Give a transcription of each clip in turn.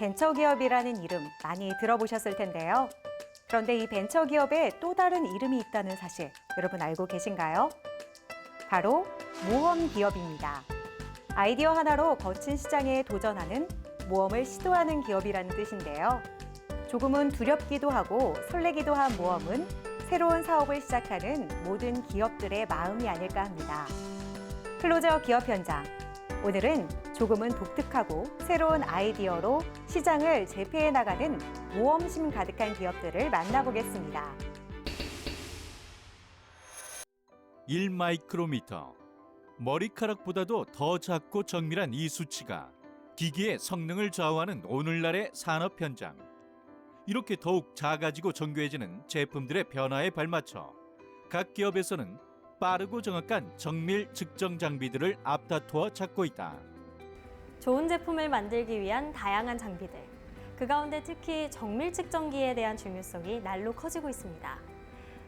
벤처기업이라는 이름 많이 들어보셨을 텐데요. 그런데 이 벤처기업에 또 다른 이름이 있다는 사실 여러분 알고 계신가요? 바로 모험기업입니다. 아이디어 하나로 거친 시장에 도전하는 모험을 시도하는 기업이라는 뜻인데요. 조금은 두렵기도 하고 설레기도 한 모험은 새로운 사업을 시작하는 모든 기업들의 마음이 아닐까 합니다. 클로저 기업 현장. 오늘은 조금은 독특하고 새로운 아이디어로 시장을 제패해 나가는 모험심 가득한 기업들을 만나보겠습니다. 1마이크로미터. 머리카락보다도 더 작고 정밀한 이 수치가 기기의 성능을 좌우하는 오늘날의 산업 현장. 이렇게 더욱 작아지고 정교해지는 제품들의 변화에 발맞춰 각 기업에서는 빠르고 정확한 정밀 측정 장비들을 앞다투어 찾고 있다. 좋은 제품을 만들기 위한 다양한 장비들. 그 가운데 특히 정밀 측정기에 대한 중요성이 날로 커지고 있습니다.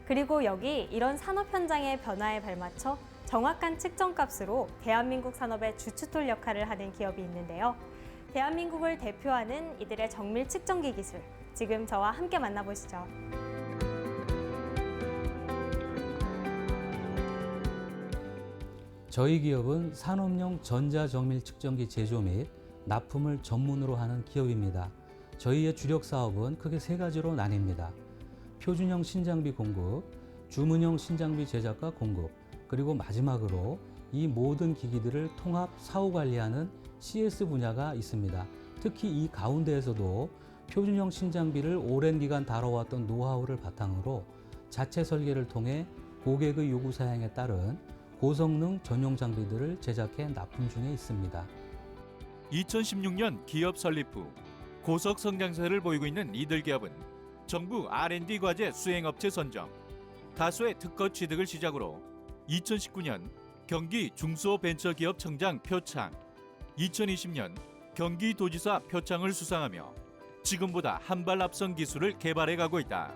그리고 여기 이런 산업 현장의 변화에 발맞춰 정확한 측정값으로 대한민국 산업의 주춧돌 역할을 하는 기업이 있는데요. 대한민국을 대표하는 이들의 정밀 측정기 기술, 지금 저와 함께 만나보시죠. 저희 기업은 산업용 전자정밀 측정기 제조 및 납품을 전문으로 하는 기업입니다. 저희의 주력 사업은 크게 세 가지로 나뉩니다. 표준형 신장비 공급, 주문형 신장비 제작과 공급, 그리고 마지막으로 이 모든 기기들을 통합 사후 관리하는 CS 분야가 있습니다. 특히 이 가운데에서도 표준형 신장비를 오랜 기간 다뤄왔던 노하우를 바탕으로 자체 설계를 통해 고객의 요구 사양에 따른 고성능 전용 장비들을 제작해 납품 중에 있습니다. 2016년 기업 설립 후 고속 성장세를 보이고 있는 이들 기업은 정부 R&D 과제 수행업체 선정, 다수의 특허 취득을 시작으로 2019년 경기 중소벤처기업 청장 표창, 2020년 경기도지사 표창을 수상하며 지금보다 한 발 앞선 기술을 개발해 가고 있다.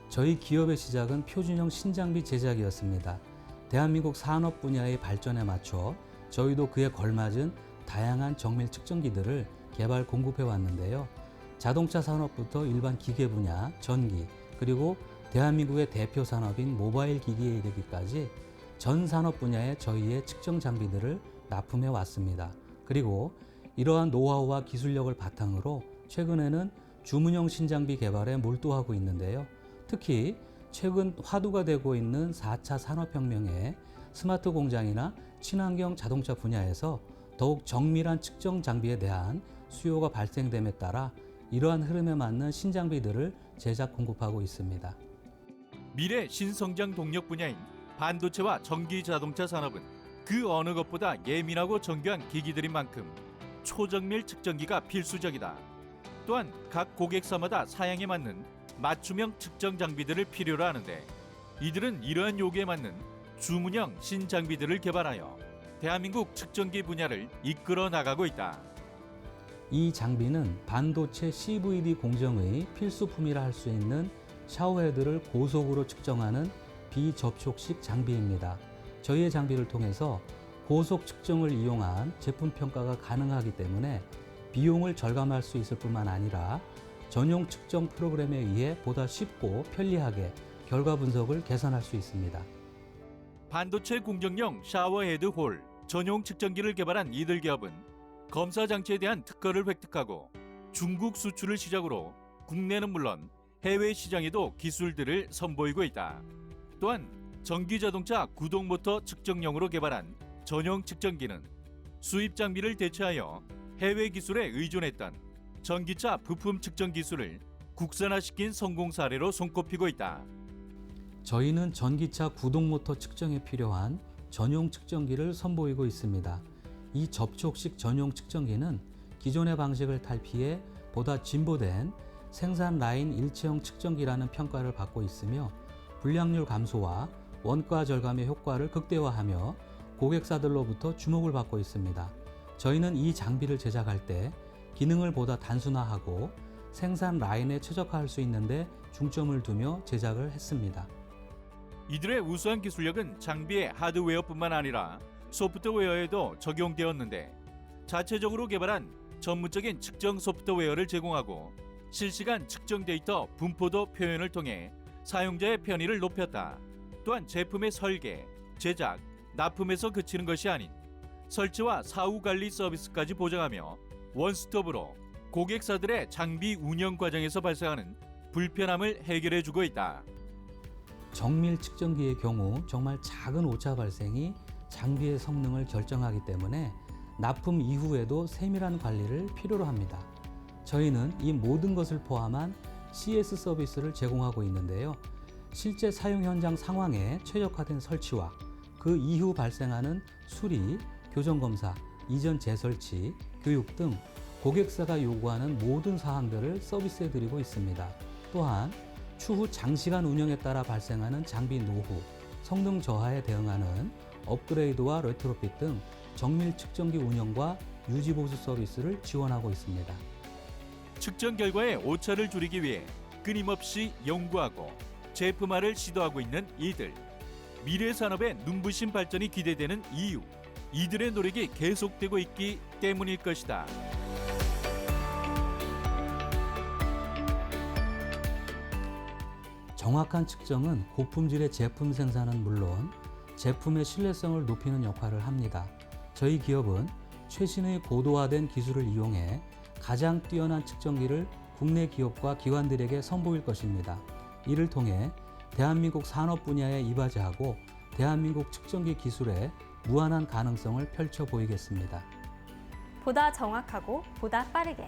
저희 기업의 시작은 표준형 신장비 제작이었습니다. 대한민국 산업 분야의 발전에 맞춰 저희도 그에 걸맞은 다양한 정밀 측정기들을 개발 공급해 왔는데요. 자동차 산업부터 일반 기계 분야, 전기, 그리고 대한민국의 대표 산업인 모바일 기기에 이르기까지 전 산업 분야의 저희의 측정 장비들을 납품해 왔습니다. 그리고 이러한 노하우와 기술력을 바탕으로 최근에는 주문형 신장비 개발에 몰두하고 있는데요. 특히 최근 화두가 되고 있는 4차 산업혁명의 스마트 공장이나 친환경 자동차 분야에서 더욱 정밀한 측정 장비에 대한 수요가 발생됨에 따라 이러한 흐름에 맞는 신장비들을 제작 공급하고 있습니다. 미래 신성장 동력 분야인 반도체와 전기 자동차 산업은 그 어느 것보다 예민하고 정교한 기기들인 만큼 초정밀 측정기가 필수적이다. 또한 각 고객사마다 사양에 맞는 맞춤형 측정 장비들을 필요로 하는데 이들은 이러한 요구에 맞는 주문형 신장비들을 개발하여 대한민국 측정기 분야를 이끌어 나가고 있다. 이 장비는 반도체 CVD 공정의 필수품이라 할 수 있는 샤워헤드를 고속으로 측정하는 비접촉식 장비입니다. 저희의 장비를 통해서 고속 측정을 이용한 제품 평가가 가능하기 때문에 비용을 절감할 수 있을 뿐만 아니라 전용 측정 프로그램에 의해 보다 쉽고 편리하게 결과 분석을 개선할 수 있습니다. 반도체 공정용 샤워헤드 홀 전용 측정기를 개발한 이들 기업은 검사 장치에 대한 특허를 획득하고 중국 수출을 시작으로 국내는 물론 해외 시장에도 기술들을 선보이고 있다. 또한 전기자동차 구동모터 측정용으로 개발한 전용 측정기는 수입 장비를 대체하여 해외 기술에 의존했던 전기차 부품 측정 기술을 국산화시킨 성공 사례로 손꼽히고 있다. 저희는 전기차 구동모터 측정에 필요한 전용 측정기를 선보이고 있습니다. 이 접촉식 전용 측정기는 기존의 방식을 탈피해 보다 진보된 생산 라인 일체형 측정기라는 평가를 받고 있으며 불량률 감소와 원가 절감의 효과를 극대화하며 고객사들로부터 주목을 받고 있습니다. 저희는 이 장비를 제작할 때 기능을 보다 단순화하고 생산 라인에 최적화할 수 있는데 중점을 두며 제작을 했습니다. 이들의 우수한 기술력은 장비의 하드웨어뿐만 아니라 소프트웨어에도 적용되었는데 자체적으로 개발한 전문적인 측정 소프트웨어를 제공하고 실시간 측정 데이터 분포도 표현을 통해 사용자의 편의를 높였다. 또한 제품의 설계, 제작, 납품에서 그치는 것이 아닌 설치와 사후 관리 서비스까지 보장하며 원스톱으로 고객사들의 장비 운영 과정에서 발생하는 불편함을 해결해주고 있다. 정밀 측정기의 경우 정말 작은 오차 발생이 장비의 성능을 결정하기 때문에 납품 이후에도 세밀한 관리를 필요로 합니다. 저희는 이 모든 것을 포함한 CS 서비스를 제공하고 있는데요. 실제 사용 현장 상황에 최적화된 설치와 그 이후 발생하는 수리, 교정 검사, 이전 재설치, 교육 등 고객사가 요구하는 모든 사항들을 서비스해 드리고 있습니다. 또한 추후 장시간 운영에 따라 발생하는 장비 노후, 성능 저하에 대응하는 업그레이드와 레트로핏 등 정밀 측정기 운영과 유지 보수 서비스를 지원하고 있습니다. 측정 결과의 오차를 줄이기 위해 끊임없이 연구하고 제품화를 시도하고 있는 이들. 미래 산업의 눈부신 발전이 기대되는 이유. 이들의 노력이 계속되고 있기 때문일 것이다. 정확한 측정은 고품질의 제품 생산은 물론 제품의 신뢰성을 높이는 역할을 합니다. 저희 기업은 최신의 고도화된 기술을 이용해 가장 뛰어난 측정기를 국내 기업과 기관들에게 선보일 것입니다. 이를 통해 대한민국 산업 분야에 이바지하고 대한민국 측정기 기술의 무한한 가능성을 펼쳐 보이겠습니다. 보다 정확하고 보다 빠르게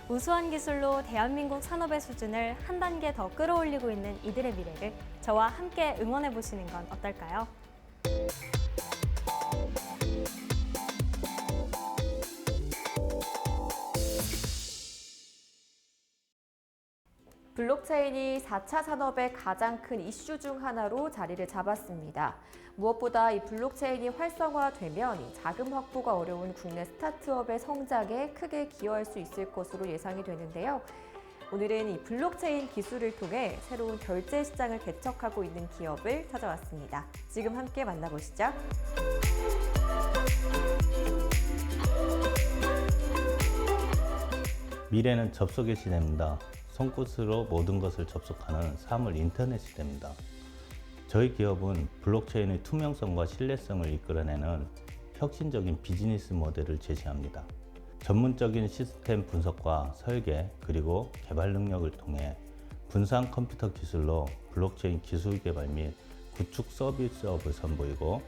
우수한 기술로 대한민국 산업의 수준을 한 단계 더 끌어올리고 있는 이들의 미래를 저와 함께 응원해 보시는 건 어떨까요? 블록체인이 4차 산업의 가장 큰 이슈 중 하나로 자리를 잡았습니다. 무엇보다 이 블록체인이 활성화되면 이 자금 확보가 어려운 국내 스타트업의 성장에 크게 기여할 수 있을 것으로 예상이 되는데요. 오늘은 이 블록체인 기술을 통해 새로운 결제 시장을 개척하고 있는 기업을 찾아왔습니다. 지금 함께 만나보시죠. 미래는 접속의 시대입니다. 손끝으로 모든 것을 접속하는 사물 인터넷 시대입니다. 저희 기업은 블록체인의 투명성과 신뢰성을 이끌어내는 혁신적인 비즈니스 모델을 제시합니다. 전문적인 시스템 분석과 설계 그리고 개발 능력을 통해 분산 컴퓨터 기술로 블록체인 기술 개발 및 구축 서비스업을 선보이고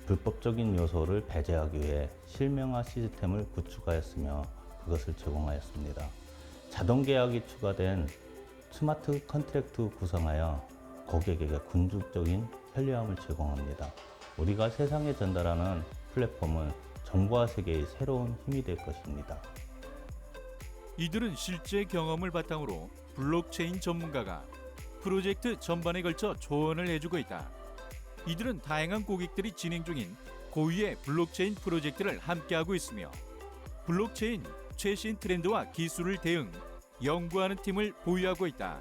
불법적인 요소를 배제하기 위해 실명화 시스템을 구축하였으며 그것을 제공하였습니다. 자동 계약이 추가된 스마트 컨트랙트 구성하여 고객에게 궁극적인 편리함을 제공합니다. 우리가 세상에 전달하는 플랫폼은 정보화 세계의 새로운 힘이 될 것입니다. 이들은 실제 경험을 바탕으로 블록체인 전문가가 프로젝트 전반에 걸쳐 조언을 해주고 있다. 이들은 다양한 고객들이 진행 중인 고유의 블록체인 프로젝트를 함께하고 있으며 블록체인 최신 트렌드와 기술을 대응, 연구하는 팀을 보유하고 있다.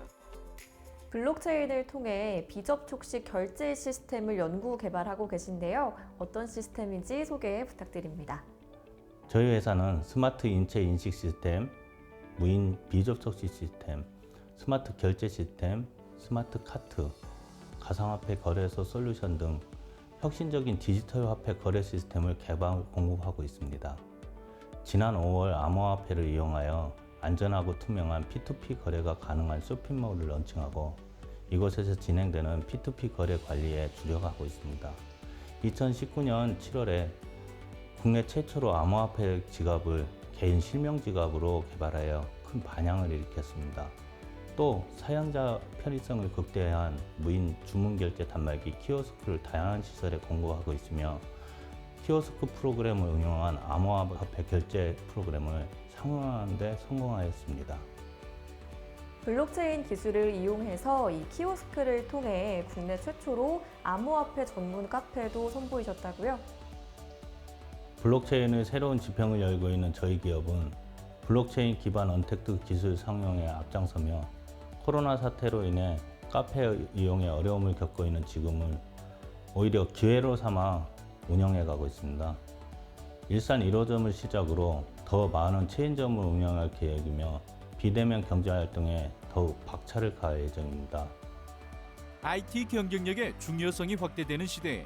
블록체인을 통해 비접촉식 결제 시스템을 연구 개발하고 계신데요. 어떤 시스템인지 소개 부탁드립니다. 저희 회사는 스마트 인체 인식 시스템, 무인 비접촉식 시스템, 스마트 결제 시스템, 스마트 카트, 가상화폐 거래소 솔루션 등 혁신적인 디지털 화폐 거래 시스템을 개발 공급하고 있습니다. 지난 5월 암호화폐를 이용하여 안전하고 투명한 P2P 거래가 가능한 쇼핑몰을 런칭하고 이곳에서 진행되는 P2P 거래 관리에 주력하고 있습니다. 2019년 7월에 국내 최초로 암호화폐 지갑을 개인 실명 지갑으로 개발하여 큰 반향을 일으켰습니다. 또 사용자 편의성을 극대화한 무인 주문 결제 단말기 키오스크를 다양한 시설에 공급하고 있으며 키오스크 프로그램을 응용한 암호화폐 결제 프로그램을 상용하는 데 성공하였습니다. 블록체인 기술을 이용해서 이 키오스크를 통해 국내 최초로 암호화폐 전문 카페도 선보이셨다고요? 블록체인의 새로운 지평을 열고 있는 저희 기업은 블록체인 기반 언택트 기술 상용에 앞장서며 코로나 사태로 인해 카페 이용에 어려움을 겪고 있는 지금을 오히려 기회로 삼아 운영해 가고 있습니다. 일산 1호점을 시작으로 더 많은 체인점을 운영할 계획이며 비대면 경제활동에 더욱 박차를 가할 예정입니다. IT 경쟁력의 중요성이 확대되는 시대에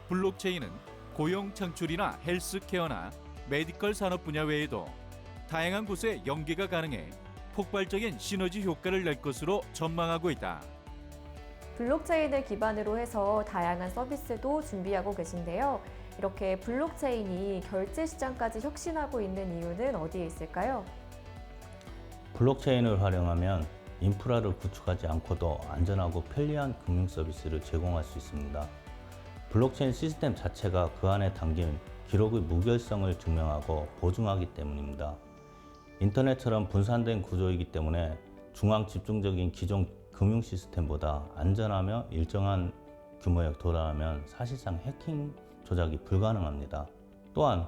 블록체인은 고용 창출이나 헬스케어나 메디컬 산업 분야 외에도 다양한 곳에 연계가 가능해 폭발적인 시너지 효과를 낼 것으로 전망하고 있다. 블록체인을 기반으로 해서 다양한 서비스도 준비하고 계신데요. 이렇게 블록체인이 결제 시장까지 혁신하고 있는 이유는 어디에 있을까요? 블록체인을 활용하면 인프라를 구축하지 않고도 안전하고 편리한 금융 서비스를 제공할 수 있습니다. 블록체인 시스템 자체가 그 안에 담긴 기록의 무결성을 증명하고 보증하기 때문입니다. 인터넷처럼 분산된 구조이기 때문에 중앙 집중적인 기존 금융 시스템보다 안전하며 일정한 규모에 도달하면 사실상 해킹 조작이 불가능합니다. 또한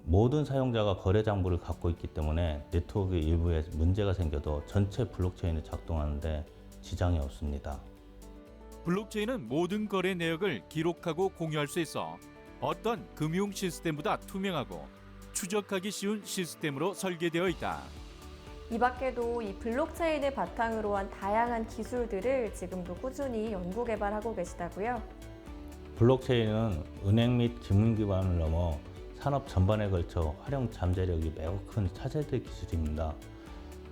모든 사용자가 거래 장부를 갖고 있기 때문에 네트워크 일부에 문제가 생겨도 전체 블록체인이 작동하는데 지장이 없습니다. 블록체인은 모든 거래 내역을 기록하고 공유할 수 있어 어떤 금융 시스템보다 투명하고 추적하기 쉬운 시스템으로 설계되어 있다. 이 밖에도 이 블록체인을 바탕으로 한 다양한 기술들을 지금도 꾸준히 연구 개발하고 계시다고요? 블록체인은 은행 및 기문 기반을 넘어 산업 전반에 걸쳐 활용 잠재력이 매우 큰 차세대 기술입니다.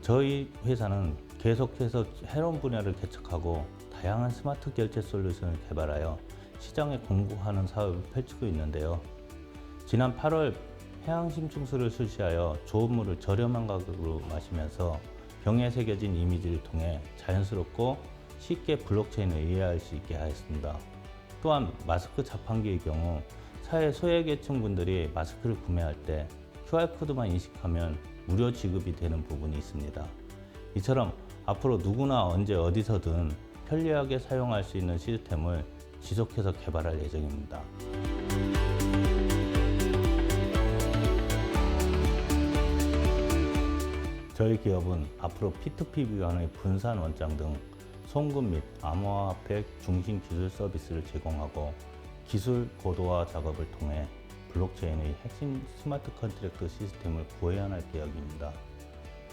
저희 회사는 계속해서 새로운 분야를 개척하고 다양한 스마트 결제 솔루션을 개발하여 시장에 공급하는 사업을 펼치고 있는데요. 지난 8월 해양심층수를 실시하여 좋은 물을 저렴한 가격으로 마시면서 병에 새겨진 이미지를 통해 자연스럽고 쉽게 블록체인을 이해할 수 있게 하였습니다. 또한 마스크 자판기의 경우 사회 소외계층 분들이 마스크를 구매할 때 QR코드만 인식하면 무료 지급이 되는 부분이 있습니다. 이처럼 앞으로 누구나 언제 어디서든 편리하게 사용할 수 있는 시스템을 지속해서 개발할 예정입니다. 저희 기업은 앞으로 P2P 기관의 분산 원장 등 송금 및 암호화폐 중심 기술 서비스를 제공하고 기술 고도화 작업을 통해 블록체인의 핵심 스마트 컨트랙트 시스템을 구현할 계획입니다.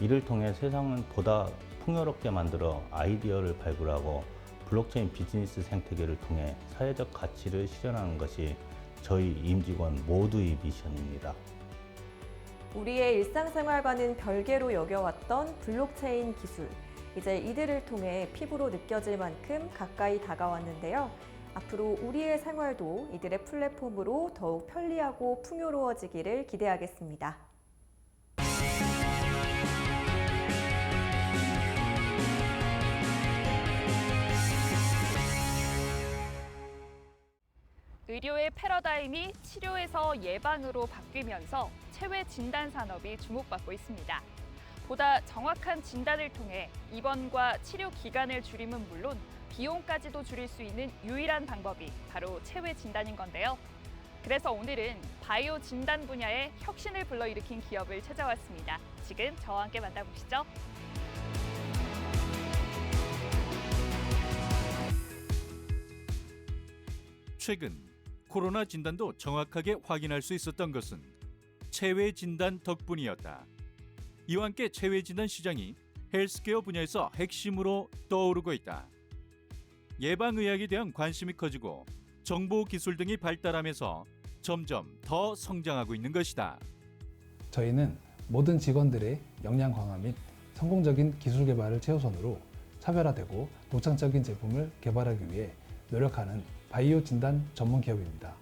이를 통해 세상을 보다 풍요롭게 만들어 아이디어를 발굴하고 블록체인 비즈니스 생태계를 통해 사회적 가치를 실현하는 것이 저희 임직원 모두의 미션입니다. 우리의 일상생활과는 별개로 여겨왔던 블록체인 기술. 이제 이들을 통해 피부로 느껴질 만큼 가까이 다가왔는데요. 앞으로 우리의 생활도 이들의 플랫폼으로 더욱 편리하고 풍요로워지기를 기대하겠습니다. 의료의 패러다임이 치료에서 예방으로 바뀌면서 체외 진단 산업이 주목받고 있습니다. 보다 정확한 진단을 통해 입원과 치료 기간을 줄이면 물론 비용까지도 줄일 수 있는 유일한 방법이 바로 체외 진단인 건데요. 그래서 오늘은 바이오 진단 분야에 혁신을 불러일으킨 기업을 찾아왔습니다. 지금 저와 함께 만나보시죠. 최근 코로나 진단도 정확하게 확인할 수 있었던 것은 체외 진단 덕분이었다. 이와 함께 체외 진단 시장이 헬스케어 분야에서 핵심으로 떠오르고 있다. 예방의학에 대한 관심이 커지고 정보 기술 등이 발달하면서 점점 더 성장하고 있는 것이다. 저희는 모든 직원들의 역량 강화 및 성공적인 기술 개발을 최우선으로 차별화되고 독창적인 제품을 개발하기 위해 노력하는 바이오 진단 전문 기업입니다.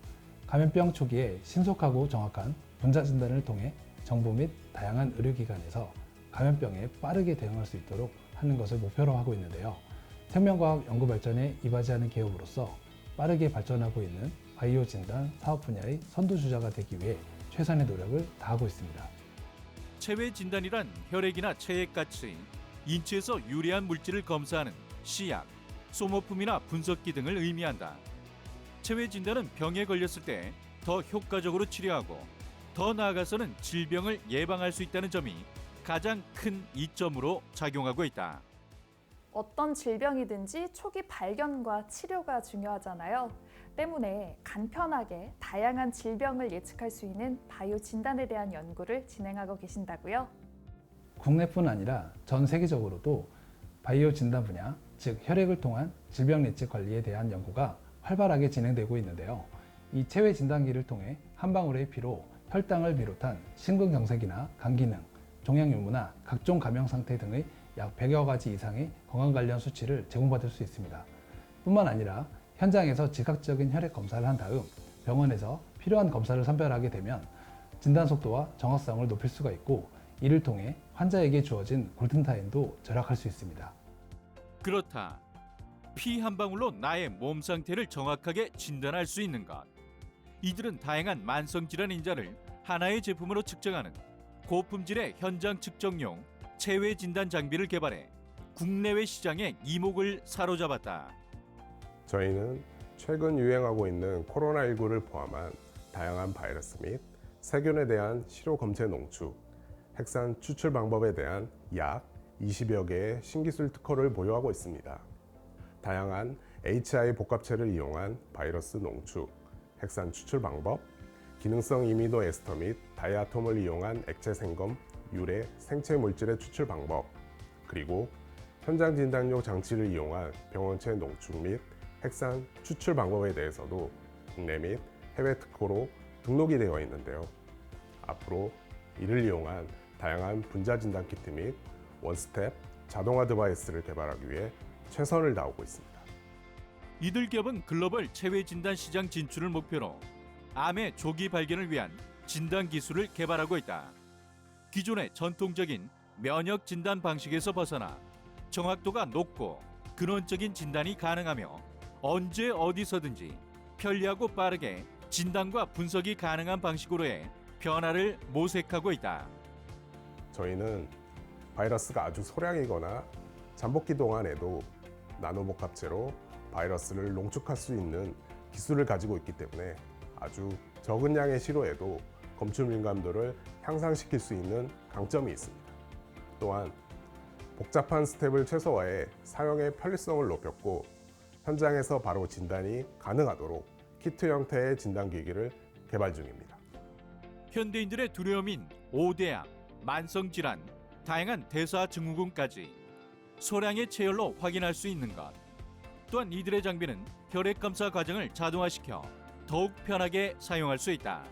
감염병 초기에 신속하고 정확한 분자 진단을 통해 정부 및 다양한 의료기관에서 감염병에 빠르게 대응할 수 있도록 하는 것을 목표로 하고 있는데요. 생명과학 연구 발전에 이바지하는 기업으로서 빠르게 발전하고 있는 바이오 진단 사업 분야의 선두주자가 되기 위해 최선의 노력을 다하고 있습니다. 체외 진단이란 혈액이나 체액같이 인체에서 유래한 물질을 검사하는 시약, 소모품이나 분석기 등을 의미한다. 체외 진단은 병에 걸렸을 때 더 효과적으로 치료하고 더 나아가서는 질병을 예방할 수 있다는 점이 가장 큰 이점으로 작용하고 있다. 어떤 질병이든지 초기 발견과 치료가 중요하잖아요. 때문에 간편하게 다양한 질병을 예측할 수 있는 바이오 진단에 대한 연구를 진행하고 계신다고요? 국내뿐 아니라 전 세계적으로도 바이오 진단 분야, 즉 혈액을 통한 질병 예측 관리에 대한 연구가 활발하게 진행되고 있는데요. 이 체외 진단기를 통해 한 방울의 피로 혈당을 비롯한 심근경색이나 간 기능, 종양 유무나 각종 감염 상태 등의 약 100여 가지 이상의 건강 관련 수치를 제공받을 수 있습니다. 뿐만 아니라 현장에서 즉각적인 혈액 검사를 한 다음 병원에서 필요한 검사를 선별하게 되면 진단 속도와 정확성을 높일 수가 있고, 이를 통해 환자에게 주어진 골든타임도 절약할 수 있습니다. 그렇다. 피 한 방울로 나의 몸 상태를 정확하게 진단할 수 있는 것. 이들은 다양한 만성질환 인자를 하나의 제품으로 측정하는 고품질의 현장 측정용 체외 진단 장비를 개발해 국내외 시장의 이목을 사로잡았다. 저희는 최근 유행하고 있는 코로나19를 포함한 다양한 바이러스 및 세균에 대한 시료 검체 농축, 핵산 추출 방법에 대한 약 20여 개의 신기술 특허를 보유하고 있습니다. 다양한 HI 복합체를 이용한 바이러스 농축, 핵산 추출 방법, 기능성 이미노 에스터 및 다이아톰을 이용한 액체 생검, 유래, 생체 물질의 추출 방법, 그리고 현장 진단용 장치를 이용한 병원체 농축 및 핵산 추출 방법에 대해서도 국내 및 해외 특허로 등록이 되어 있는데요. 앞으로 이를 이용한 다양한 분자 진단 키트 및 원스텝 자동화 디바이스를 개발하기 위해 최선을 다하고 있습니다. 이들 기업은 글로벌 체외 진단 시장 진출을 목표로 암의 조기 발견을 위한 진단 기술을 개발하고 있다. 기존의 전통적인 면역 진단 방식에서 벗어나 정확도가 높고 근원적인 진단이 가능하며 언제 어디서든지 편리하고 빠르게 진단과 분석이 가능한 방식으로의 변화를 모색하고 있다. 저희는 바이러스가 아주 소량이거나 잠복기 동안에도 나노복합체로 바이러스를 농축할 수 있는 기술을 가지고 있기 때문에 아주 적은 양의 시료에도 검출 민감도를 향상시킬 수 있는 강점이 있습니다. 또한 복잡한 스텝을 최소화해 사용의 편리성을 높였고, 현장에서 바로 진단이 가능하도록 키트 형태의 진단기기를 개발 중입니다. 현대인들의 두려움인 오대암, 만성질환, 다양한 대사증후군까지 소량의 체열로 확인할 수 있는 것. 또한 이들의 장비는 혈액 검사 과정을 자동화시켜 더욱 편하게 사용할 수 있다.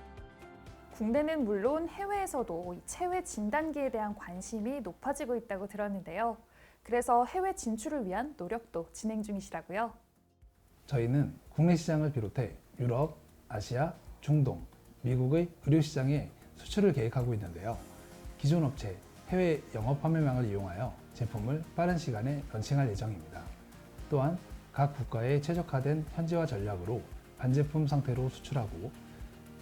국내는 물론 해외에서도 이 체외 진단기에 대한 관심이 높아지고 있다고 들었는데요. 그래서 해외 진출을 위한 노력도 진행 중이시라고요? 저희는 국내 시장을 비롯해 유럽, 아시아, 중동, 미국의 의료 시장에 수출을 계획하고 있는데요. 기존 업체 해외 영업 판매망을 이용하여 제품을 빠른 시간에 런칭할 예정입니다. 또한 각 국가에 최적화된 현지화 전략으로 반제품 상태로 수출하고,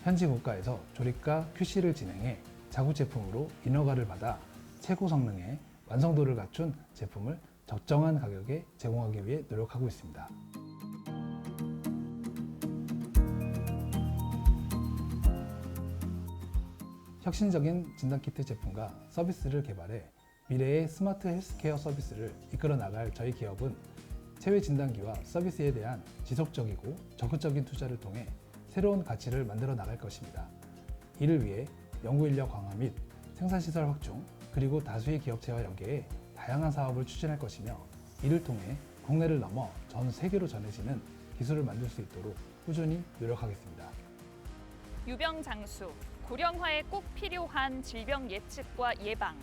현지 국가에서 조립과 QC를 진행해 자국 제품으로 인허가를 받아 최고 성능의 완성도를 갖춘 제품을 적정한 가격에 제공하기 위해 노력하고 있습니다. 혁신적인 진단키트 제품과 서비스를 개발해 미래의 스마트 헬스케어 서비스를 이끌어 나갈 저희 기업은 체외 진단기와 서비스에 대한 지속적이고 적극적인 투자를 통해 새로운 가치를 만들어 나갈 것입니다. 이를 위해 연구인력 강화 및 생산시설 확충, 그리고 다수의 기업체와 연계해 다양한 사업을 추진할 것이며, 이를 통해 국내를 넘어 전 세계로 전해지는 기술을 만들 수 있도록 꾸준히 노력하겠습니다. 유병장수, 고령화에 꼭 필요한 질병 예측과 예방,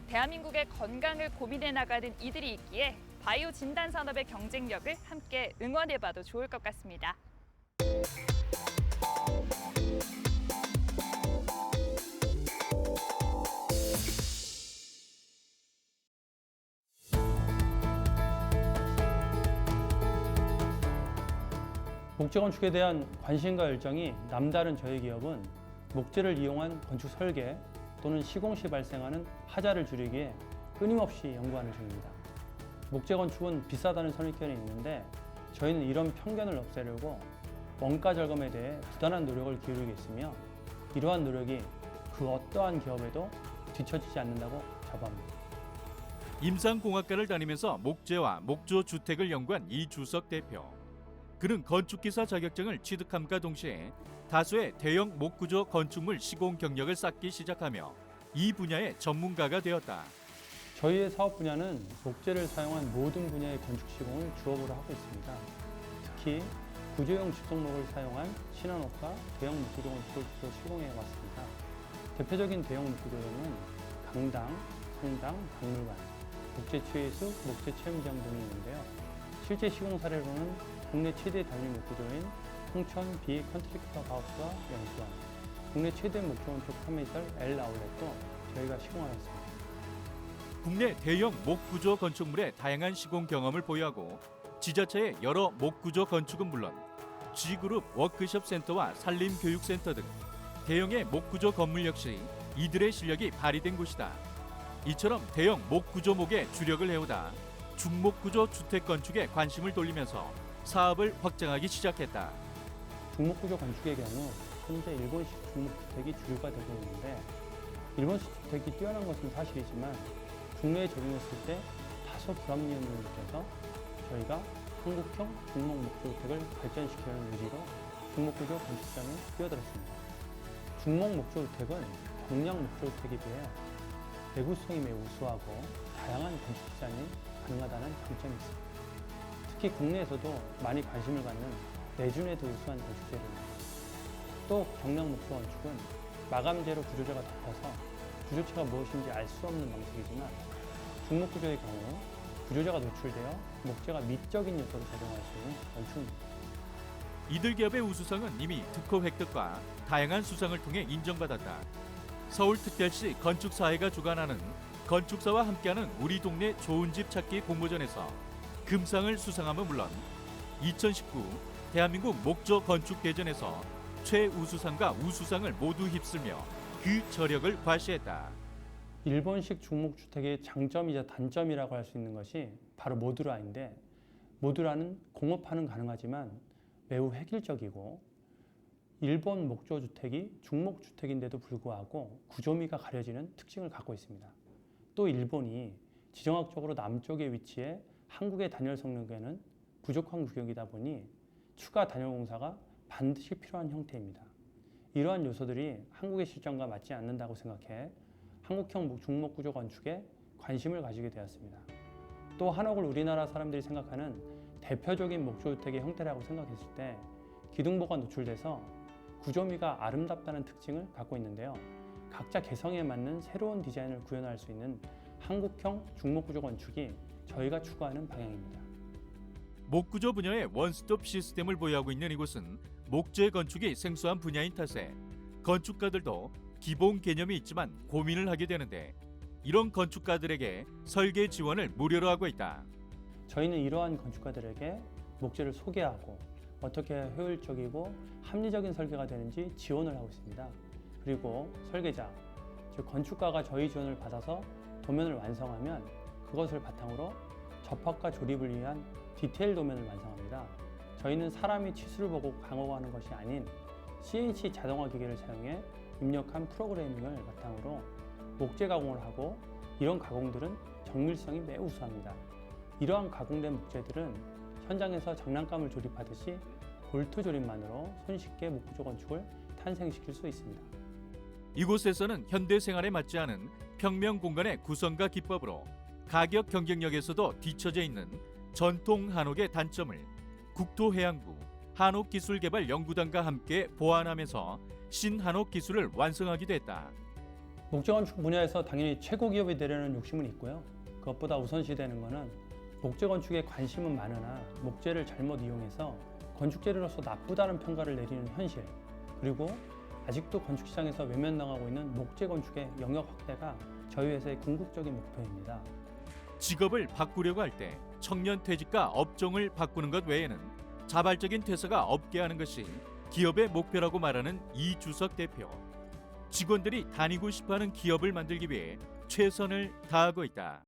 대한민국의 건강을 고민해 나가는 이들이 있기에 바이오 진단 산업의 경쟁력을 함께 응원해봐도 좋을 것 같습니다. 목재 건축에 대한 관심과 열정이 남다른 저희 기업은 목재를 이용한 건축 설계 또는 시공 시 발생하는 하자를 줄이기 위해 끊임없이 연구하는 중입니다. 목재 건축은 비싸다는 선입견이 있는데, 저희는 이런 편견을 없애려고 원가 절감에 대해 부단한 노력을 기울이고 있으며, 이러한 노력이 그 어떠한 기업에도 뒤처지지 않는다고 자부합니다. 임상공학과를 다니면서 목재와 목조 주택을 연구한 이주석 대표. 그는 건축기사 자격증을 취득함과 동시에 다수의 대형 목구조 건축물 시공 경력을 쌓기 시작하며 이 분야의 전문가가 되었다. 저희의 사업 분야는 목재를 사용한 모든 분야의 건축 시공을 주업으로 하고 있습니다. 특히 구조용 집성목을 사용한 신한옥과 대형 목구조 건축을 주로 시공해 왔습니다. 대표적인 대형 목구조용은 강당, 성당, 박물관, 목재 최예수, 목재 체험장 등이 있는데요. 실제 시공 사례로는 국내 최대 단일 목구조인 홍천 비 컨트리クタ 하우스와 연수원, 국내 최대 목조 건축 판매시설 L 아울렛도 저희가 시공하였습니다. 국내 대형 목구조 건축물의 다양한 시공 경험을 보유하고 지자체의 여러 목구조 건축은 물론 G그룹 워크숍 센터와 산림교육센터 등 대형의 목구조 건물 역시 이들의 실력이 발휘된 곳이다. 이처럼 대형 목구조목에 주력을 해오다 중목구조 주택 건축에 관심을 돌리면서 사업을 확장하기 시작했다. 중목구조 건축의 경우 현재 일본식 중목주택이 주류가 되고 있는데 일본식 주택이 뛰어난 것은 사실이지만 국내에 적용했을 때 다소 불합리함을 느껴서 저희가 한국형 중목 목조주택을 발전시키려는 의지로 중목구조 건축장에 뛰어들었습니다. 중목 목조주택은 경량 목조주택에 비해 내구성이 매우 우수하고 다양한 건축 디자인이 가능하다는 장점이 있습니다. 특히 국내에서도 많이 관심을 갖는 내준에도 우수한 건축 재료입니다. 또 경량 목조 건축은 마감재로 구조재가 덮여서 구조체가 무엇인지 알 수 없는 방식이지만 중목구조의 경우 구조재가 노출되어 목재가 미적인 요소를 제공할 수 있는 건축입니다. 이들 기업의 우수상은 이미 특허 획득과 다양한 수상을 통해 인정받았다. 서울특별시 건축사회가 주관하는 건축사와 함께하는 우리 동네 좋은 집 찾기 공모전에서 금상을 수상함은 물론 2019 대한민국 목조 건축 대전에서 최우수상과 우수상을 모두 휩쓸며 그 저력을 과시했다. 일본식 중목주택의 장점이자 단점이라고 할 수 있는 것이 바로 모듈화인데 모듈화는 공업화는 가능하지만 매우 획일적이고 일본 목조주택이 중목주택인데도 불구하고 구조미가 가려지는 특징을 갖고 있습니다. 또 일본이 지정학적으로 남쪽에 위치해 한국의 단열 성능에는 부족한 구역이다 보니 추가 단열 공사가 반드시 필요한 형태입니다. 이러한 요소들이 한국의 실정과 맞지 않는다고 생각해 한국형 중목구조 건축에 관심을 가지게 되었습니다. 또 한옥을 우리나라 사람들이 생각하는 대표적인 목조주택의 형태라고 생각했을 때 기둥보가 노출돼서 구조미가 아름답다는 특징을 갖고 있는데요. 각자 개성에 맞는 새로운 디자인을 구현할 수 있는 한국형 중목구조 건축이 저희가 추구하는 방향입니다. 목구조 분야의 원스톱 시스템을 보유하고 있는 이곳은 목재 건축이 생소한 분야인 탓에 건축가들도 기본 개념이 있지만 고민을 하게 되는데 이런 건축가들에게 설계 지원을 무료로 하고 있다. 저희는 이러한 건축가들에게 목재를 소개하고 어떻게 효율적이고 합리적인 설계가 되는지 지원을 하고 있습니다. 그리고 설계자, 즉 건축가가 저희 지원을 받아서 도면을 완성하면 그것을 바탕으로 접합과 조립을 위한 디테일 도면을 완성합니다. 저희는 사람이 치수를 보고 강화하는 것이 아닌 CNC 자동화 기계를 사용해 입력한 프로그래밍을 바탕으로 목재 가공을 하고 이런 가공들은 정밀성이 매우 우수합니다. 이러한 가공된 목재들은 현장에서 장난감을 조립하듯이 볼트 조립만으로 손쉽게 목구조 건축을 탄생시킬 수 있습니다. 이곳에서는 현대 생활에 맞지 않은 평면 공간의 구성과 기법으로 가격 경쟁력에서도 뒤처져 있는 전통 한옥의 단점을 국토해양부 한옥기술개발연구단과 함께 보완하면서 신한옥 기술을 완성하기도 했다. 목재 건축 분야에서 당연히 최고 기업이 되려는 욕심은 있고요. 그것보다 우선시되는 것은 목재 건축에 관심은 많으나 목재를 잘못 이용해서 건축 재료로서 나쁘다는 평가를 내리는 현실, 그리고 아직도 건축 시장에서 외면당하고 있는 목재 건축의 영역 확대가 저희 회사의 궁극적인 목표입니다. 직업을 바꾸려고 할 때 청년 퇴직과 업종을 바꾸는 것 외에는 자발적인 퇴사가 없게 하는 것이 기업의 목표라고 말하는 이주석 대표. 직원들이 다니고 싶어하는 기업을 만들기 위해 최선을 다하고 있다.